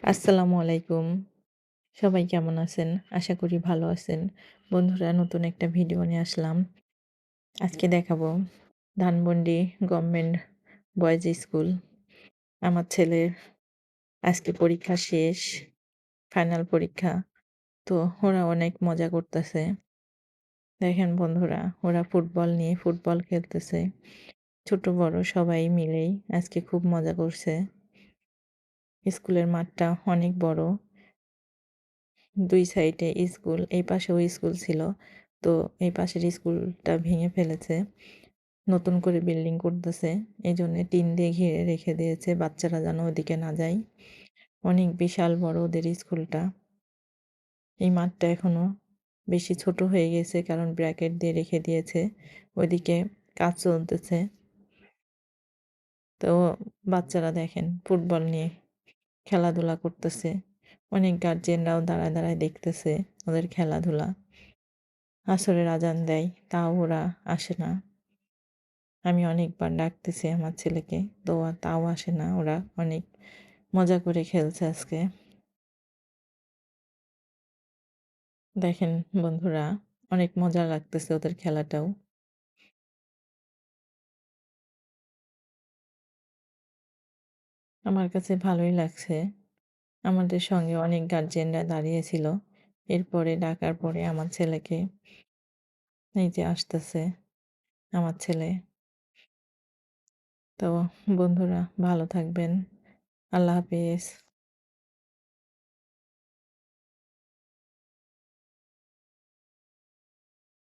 আসসালামু আলাইকুম। সবাই কেমন আছেন? আশা করি ভালো আছেন। বন্ধুরা নতুন একটা ভিডিও নিয়ে আসলাম। আজকে দেখাবো ধানমন্ডি গভর্নমেন্ট বয়েজ স্কুল। আমার ছেলের আজকে পরীক্ষা শেষ, ফাইনাল পরীক্ষা। তো ওরা অনেক মজা করতেছে। দেখেন বন্ধুরা, ওরা ফুটবল নিয়ে ফুটবল খেলতেছে। ছোট বড় সবাই মিলেই আজকে খুব মজা করছে। স্কুলের মাঠটা অনেক বড়। ২ সাইডে স্কুল, এই পাশেও স্কুল ছিল। তো এই পাশের স্কুলটা ভেঙে ফেলেছে। নতুন করে বিল্ডিং করতেছে। এজন্যে টিন দিয়ে ঘিরে রেখে দিয়েছে বাচ্চারা যেন ওদিকে না যায়। অনেক বিশাল বড় ওদের স্কুলটা। এই মাঠটা এখনো বেশি ছোট হয়ে গেছে কারণ ব্র্যাকেট দিয়ে রেখে দিয়েছে। ওইদিকে কাজ চলতেছে। তো বাচ্চারা দেখেন ফুটবল নিয়ে খেলাধুলা করতেছে। অনেক গার্জিয়ানরাও দাঁড়ায়, দাঁড়ায় দেখতেছে ওদের খেলাধুলা। আসরের আজান দেয়, তাও ওরা আসে না। আমি অনেকবার ডাকতেছি আমার ছেলেকে, তাও আসে না। ওরা অনেক মজা করে খেলছে আজকে। দেখেন বন্ধুরা, অনেক মজা লাগতেছে ওদের খেলাটাও। আমার কাছে ভালোই লাগছে। আমাদের সঙ্গে অনেক গার্জিয়ানরা দাঁড়িয়েছিল। এরপরে ডাকার পরে আমার ছেলেকে এই যে আসতেছে আমার ছেলে। তো বন্ধুরা ভালো থাকবেন। আল্লাহ হাফেজ।